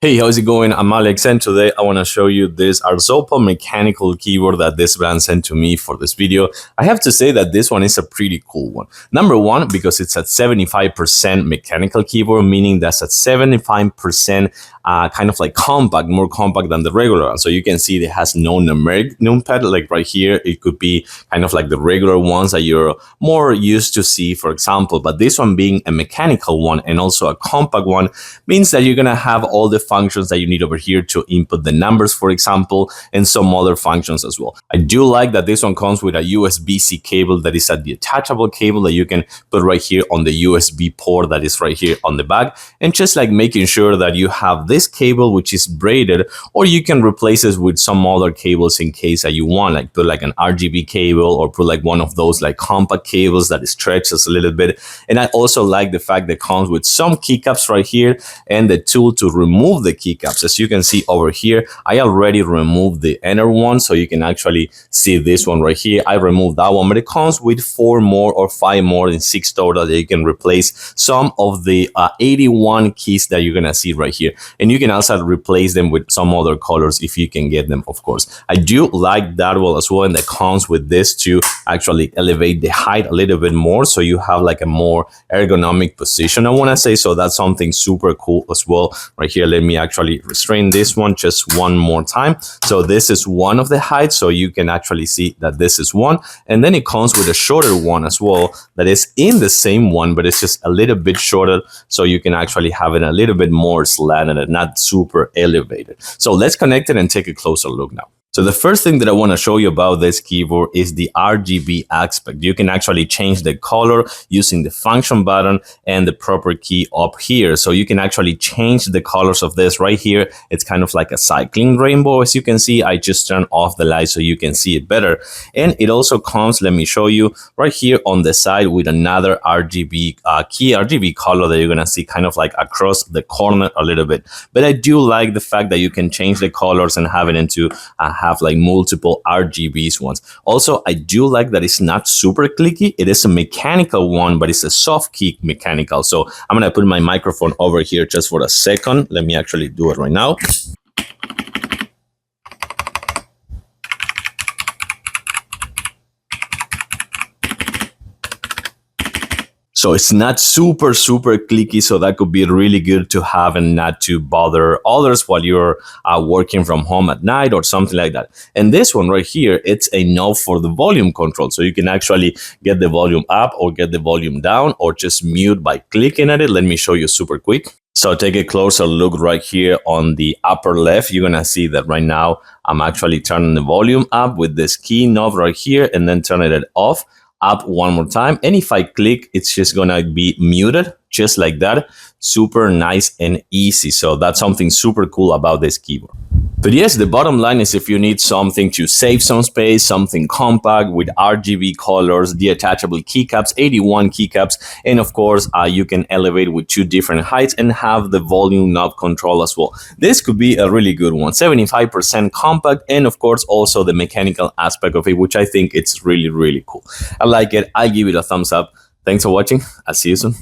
Hey, how's it going? I'm Alex, and today I want to show you this ARZOPA mechanical keyboard that this brand sent to me for this video. I have to say that this one is a pretty cool one. Number one, because it's at 75% mechanical keyboard, meaning that's at 75% kind of like compact, more compact than the regular one. So you can see it has no numeric numpad, like right here. It could be kind of like the regular ones that you're more used to see, for example. But this one being a mechanical one and also a compact one means that you're going to have all the functions that you need over here to input the numbers, for example, and some other functions as well. I do like that this one comes with a USB-C cable that is a detachable cable that you can put right here on the USB port that is right here on the back, and just like making sure that you have this cable which is braided, or you can replace it with some other cables in case that you want, like put like an RGB cable or put like one of those like compact cables that stretches a little bit. And I also like the fact that it comes with some keycaps right here and the tool to remove the keycaps. As you can see over here, I already removed the inner one, so you can actually see this one right here. I removed that one, but it comes with 4 more or 5 more in 6 total that you can replace some of the 81 keys that you're gonna see right here. And you can also replace them with some other colors if you can get them, of course. I do like that one as well, and that comes with this to actually elevate the height a little bit more, so you have like a more ergonomic position, I want to say. So that's something super cool as well. Right here, let me actually restrain this one just one more time. So this is one of the heights, so you can actually see that this is one, and then it comes with a shorter one as well that is in the same one, but it's just a little bit shorter, so you can actually have it a little bit more slanted and not super elevated. So let's connect it and take a closer look now. So the first thing that I want to show you about this keyboard is the RGB aspect. You can actually change the color using the function button and the proper key up here. So you can actually change the colors of this right here. It's kind of like a cycling rainbow. As you can see, I just turned off the light so you can see it better. And it also comes, let me show you, right here on the side with another RGB RGB color that you're going to see kind of like across the corner a little bit. But I do like the fact that you can change the colors and have it into have like multiple RGBs ones. Also, I do like that it's not super clicky. It is a mechanical one, but it's a soft key mechanical. So I'm gonna put my microphone over here just for a second. Let me actually do it right now. So it's not super clicky, so that could be really good to have and not to bother others while you're working from home at night or something like that. And this one right here, it's a knob for the volume control. So you can actually get the volume up or get the volume down or just mute by clicking at it. Let me show you super quick. So take a closer look right here on the upper left. You're gonna see that right now I'm actually turning the volume up with this key knob right here and then turning it off. Up one more time, and if I click, it's just gonna be muted just like that. Super nice and easy. So that's something super cool about this keyboard. But yes, the bottom line is if you need something to save some space, something compact with RGB colors, detachable keycaps, 81 keycaps, and of course, you can elevate with 2 different heights and have the volume knob control as well. This could be a really good one. 75% compact, and of course, also the mechanical aspect of it, which I think it's really cool. I like it. I give it a thumbs up. Thanks for watching. I'll see you soon.